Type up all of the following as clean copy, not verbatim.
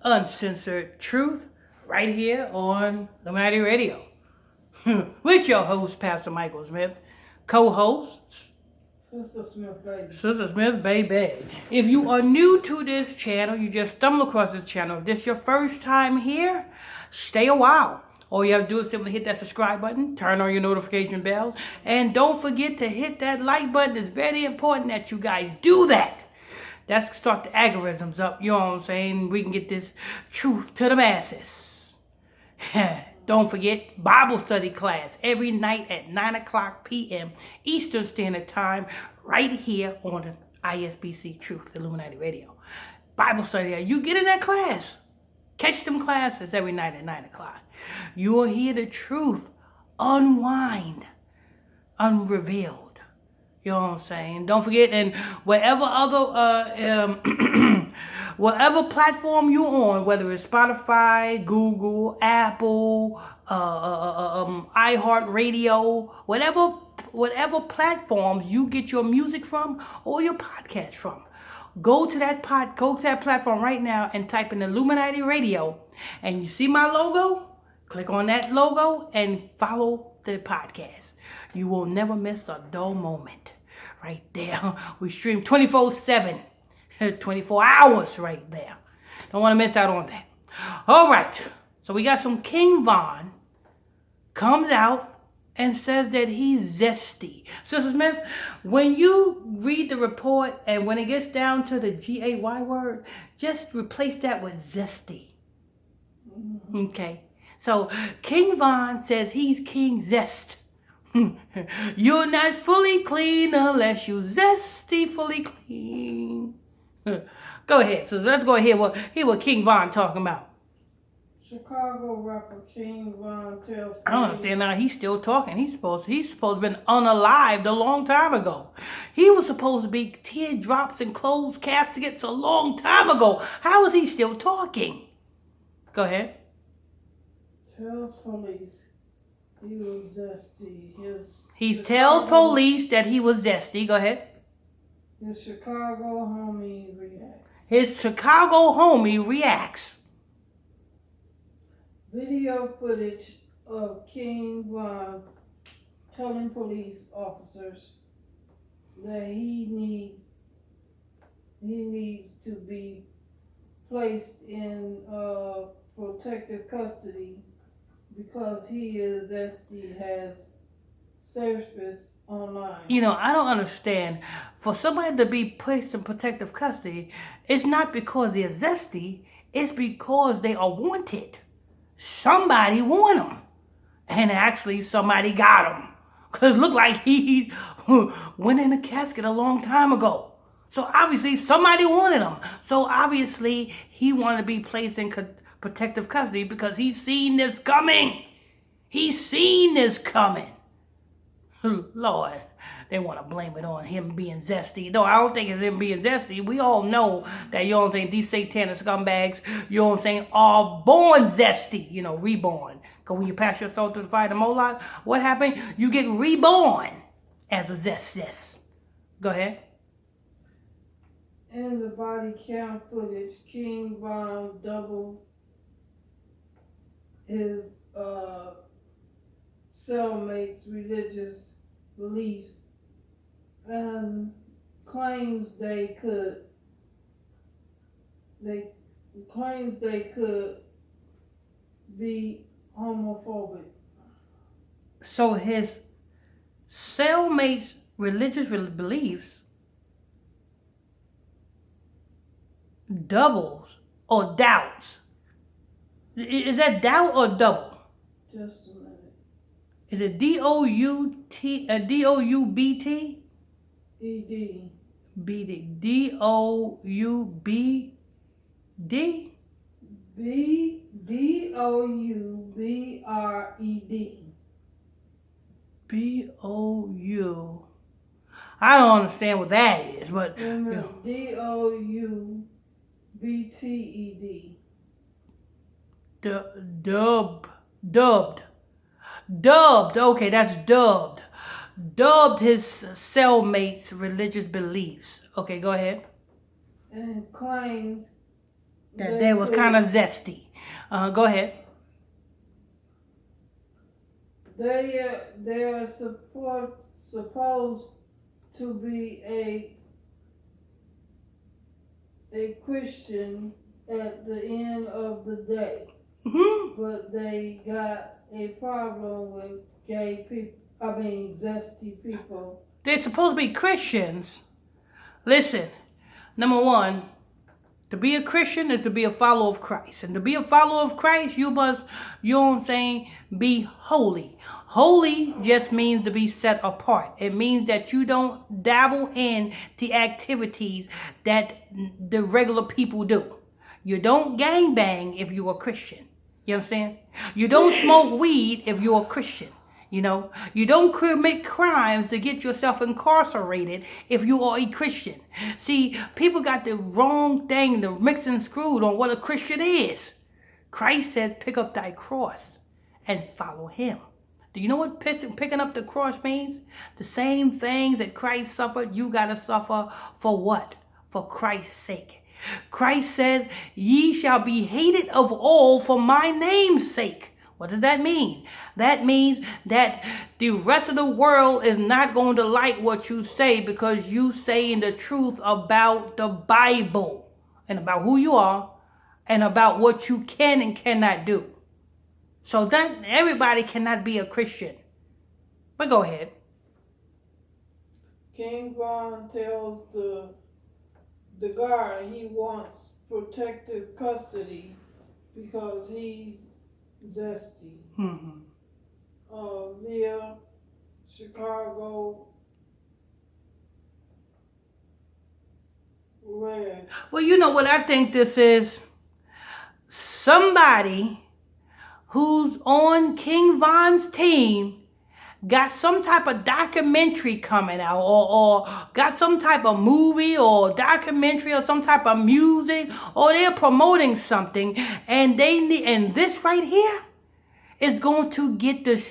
uncensored truth right here on Illuminati Radio. With your host, Pastor Michael Smith, co-host, Sister Smith, baby. Sister Smith, baby. If you are new to this channel, you just stumbled across this channel. If this is your first time here, stay a while. All you have to do is simply hit that subscribe button, turn on your notification bells, and don't forget to hit that like button. It's very important that you guys do that. That's start the algorithms up, you know what I'm saying? We can get this truth to the masses. Don't forget, Bible study class every night at 9 o'clock p.m. Eastern Standard Time, right here on the ISBC Truth Illuminati Radio. Bible study, you get in that class. Catch them classes every night at 9 o'clock. You will hear the truth unwind, unrevealed. You know what I'm saying? Don't forget, and whatever other whatever platform you're on, whether it's Spotify, Google, Apple, iHeartRadio, whatever platforms you get your music from or your podcast from, go to that platform right now and type in Illuminati Radio, and you see my logo. Click on that logo and follow the podcast. You will never miss a dull moment. Right there. We stream 24/7. 24 hours right there. Don't want to miss out on that. All right. So we got some King Von comes out and says that he's zesty. Sister Smith, when you read the report and when it gets down to the GAY word, just replace that with zesty. Okay. So King Von says he's King Zest. You're not fully clean unless you zesty fully clean. Go ahead. So let's go ahead and hear what King Von talking about. Chicago rapper King Von tells I don't understand now. He's still talking. He's supposed to have been unalived a long time ago. He was supposed to be teardrops and closed caskets a long time ago. How is he still talking? Go ahead. Tells police he was zesty. He tells police that he was zesty. Go ahead. His Chicago homie reacts. His Chicago homie reacts. Video footage of King Von telling police officers that he needs to be placed in protective custody because he is zesty has surfaced online. You know, I don't understand. For somebody to be placed in protective custody, it's not because they're zesty. It's because they are wanted. Somebody want them. And actually somebody got him. Because it looked like he went in a casket a long time ago. So obviously somebody wanted him. So obviously he wanted to be placed in protective custody because he's seen this coming. He's seen this coming. Lord, they want to blame it on him being zesty. No, I don't think it's him being zesty. We all know that, you know what I'm saying, these satanic scumbags, you know what I'm saying, are born zesty, you know, reborn. Because when you pass your soul through the fire of the Moloch, what happened? You get reborn as a zest. Go ahead. In the body cam footage, King Von doubled his cellmates' religious beliefs and claims they could be homophobic. So his cellmates' religious beliefs doubles or doubts. Is that doubt or double? Just a minute. Is it D-O-U-T, D-O-U-B-T? E-D. B-D. D-O-U-B-D? D-O-U-B-R-E-D. B-O-U. I don't understand what that is, but... You know. D-O-U-B-T-E-D. Dubbed. Okay, that's dubbed. Dubbed his cellmates' religious beliefs. Okay, go ahead. And claimed That they was kind of zesty. Go ahead. They are supposed to be a Christian at the end of the day, but they got a problem with gay people. I mean, zesty people. They're supposed to be Christians. Listen, number one, to be a Christian is to be a follower of Christ. And to be a follower of Christ, you must, you know what I'm saying, be holy. Holy just means to be set apart. It means that you don't dabble in the activities that the regular people do. You don't gangbang if you're a Christian. You understand? You don't smoke weed if you're a Christian. You know, you don't commit crimes to get yourself incarcerated if you are a Christian. See, people got the wrong thing, the mix and screwed on what a Christian is. Christ says, pick up thy cross and follow him. Do you know what picking up the cross means? The same things that Christ suffered, you got to suffer for what? For Christ's sake. Christ says, ye shall be hated of all for my name's sake. What does that mean? That means that the rest of the world is not going to like what you say because you saying the truth about the Bible and about who you are and about what you can and cannot do. So that everybody cannot be a Christian. But go ahead. King Von tells the guard he wants protective custody because he's zesty. Via Chicago Red. Well, you know what I think this is? Somebody who's on King Von's team got some type of documentary coming out or got some type of movie or documentary or some type of music, or they're promoting something, and they need, and this right here is going to get the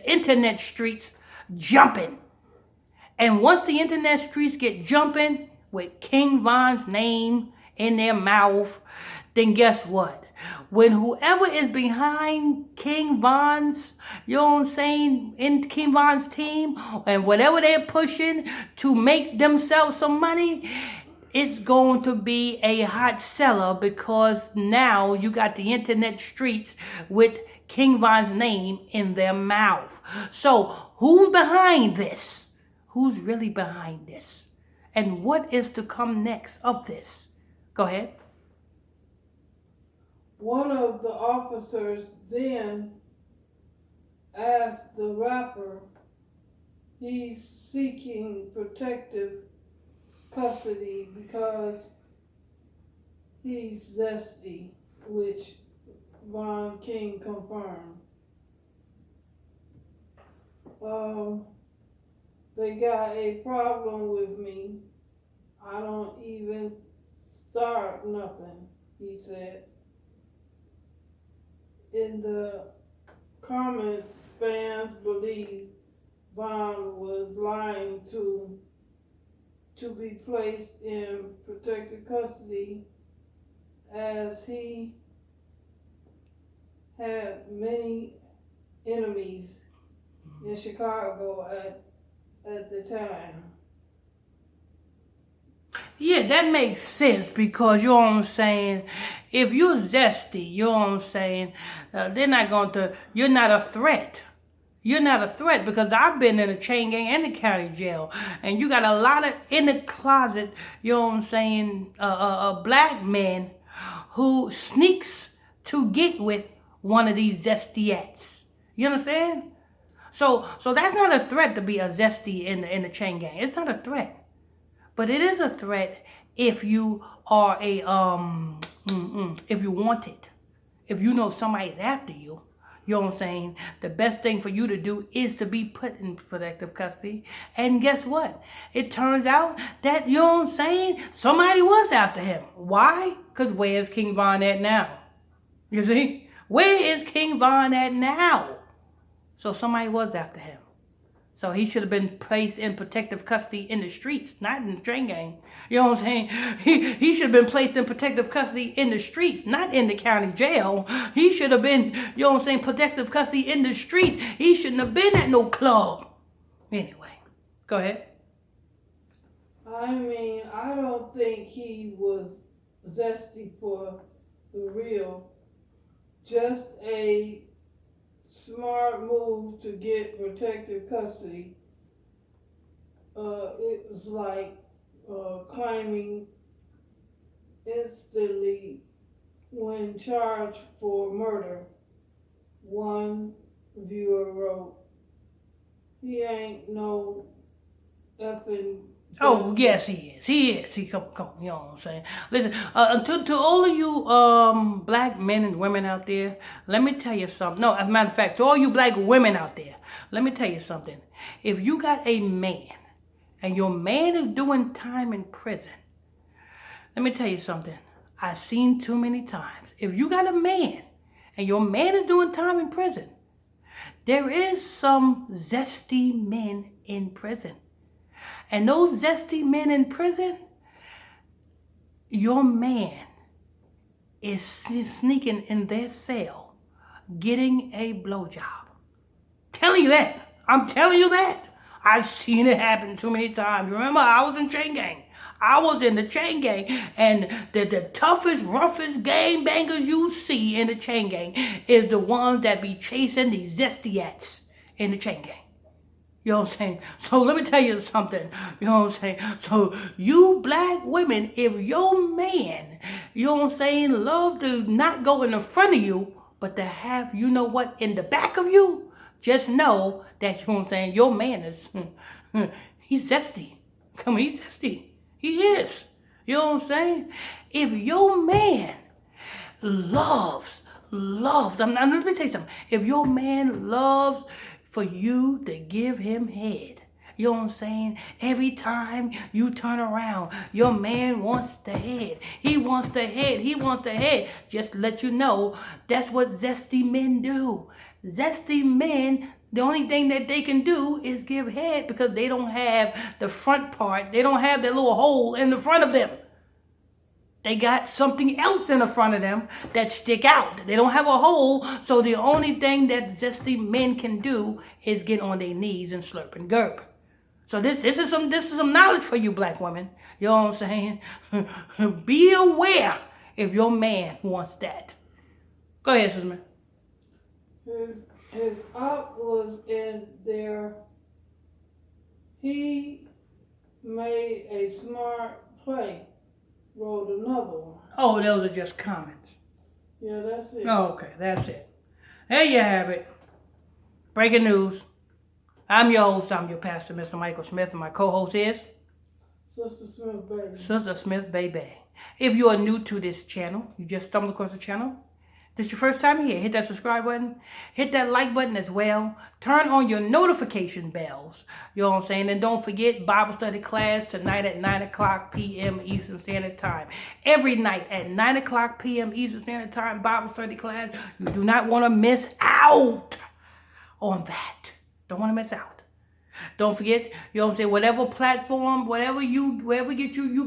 internet streets jumping. And once the internet streets get jumping with King Von's name in their mouth, then guess what? When whoever is behind King Von's, you know what I'm saying, in King Von's team, and whatever they're pushing to make themselves some money, it's going to be a hot seller because now you got the internet streets with King Von's name in their mouth. So who's behind this? Who's really behind this? And what is to come next of this? Go ahead. One of the officers then asked the rapper he's seeking protective custody because he's zesty, which Von King confirmed. They got a problem with me. I don't even start nothing, he said. In the comments, fans believe Von was lying to be placed in protective custody as he had many enemies in Chicago at the time. Yeah, that makes sense because, you know what I'm saying, if you're zesty, you know what I'm saying, they're not going to, you're not a threat. You're not a threat because I've been in a chain gang and the county jail. And you got a lot of in the closet, you know what I'm saying, black men who sneaks to get with one of these zestiettes. You understand? So that's not a threat to be a zesty in the chain gang. It's not a threat. But it is a threat if you are a, if you want it. If you know somebody's after you, you know what I'm saying? The best thing for you to do is to be put in protective custody. And guess what? It turns out that, you know what I'm saying, somebody was after him. Why? Because where's King Von at now? You see? Where is King Von at now? So somebody was after him. So he should have been placed in protective custody in the streets, not in the train gang. You know what I'm saying? He should have been placed in protective custody in the streets, not in the county jail. He should have been, you know what I'm saying, protective custody in the streets. He shouldn't have been at no club. Anyway, go ahead. I mean, I don't think he was zesty for the real. Just a smart move to get protective custody. It was like claiming instantly when charged for murder. One viewer wrote, "He ain't no effing." Oh, yes, he is. He is. Come on. You know what I'm saying? Listen, to all of you black men and women out there, let me tell you something. No, as a matter of fact, to all you black women out there, let me tell you something. If you got a man and your man is doing time in prison, let me tell you something. I've seen too many times. If you got a man and your man is doing time in prison, there is some zesty men in prison. And those zesty men in prison, your man is sneaking in their cell, getting a blowjob. Telling you that. I'm telling you that. I've seen it happen too many times. Remember, I was in chain gang. I was in the chain gang, and the toughest, roughest gang bangers you see in the chain gang is the ones that be chasing these zesty-ats in the chain gang. You know what I'm saying? So let me tell you something. You know what I'm saying? So you black women, if your man, you know what I'm saying, love to not go in the front of you, but to have, you know what, in the back of you, just know that, you know what I'm saying, your man is, he's zesty. Come on, he's zesty. He is. You know what I'm saying? If your man loves, let me tell you something. If your man loves for you to give him head, you know what I'm saying? Every time you turn around, your man wants the head. He wants the head. He wants the head. Just to let you know, that's what zesty men do. Zesty men, the only thing that they can do is give head because they don't have the front part. They don't have that little hole in the front of them. They got something else in the front of them that stick out. They don't have a hole, so the only thing that zesty men can do is get on their knees and slurp and gurp. So this is some knowledge for you black women. You know what I'm saying? Be aware if your man wants that. Go ahead, Susan. His op was in there. He made a smart play. Wrote another one. Oh, those are just comments. Yeah, that's it. Oh, okay, that's it. There you have it. Breaking news. I'm your host. I'm your pastor, Mr. Michael Smith, and my co-host is Sister Smith, baby. Sister Smith, baby. If you are new to this channel, you just stumbled across the channel, this is your first time here, hit that subscribe button, hit that like button as well, turn on your notification bells, you know what I'm saying, and don't forget Bible study class tonight at 9 o'clock p.m. Eastern Standard Time. Every night at 9 o'clock p.m. Eastern Standard Time, Bible study class. You do not want to miss out on that. Don't want to miss out. Don't forget, you know what I'm saying, whatever platform, wherever you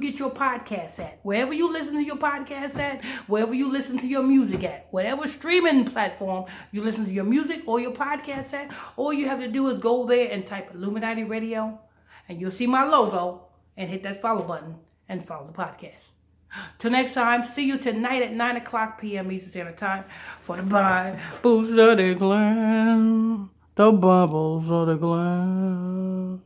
get your podcasts at. Wherever you listen to your podcasts at, wherever you listen to your music at. Whatever streaming platform you listen to your music or your podcasts at, all you have to do is go there and type Illuminati Radio, and you'll see my logo, and hit that follow button, and follow the podcast. Till next time, see you tonight at 9 o'clock p.m. Eastern Standard Time for the Bible Study Class. The bubbles of the glass.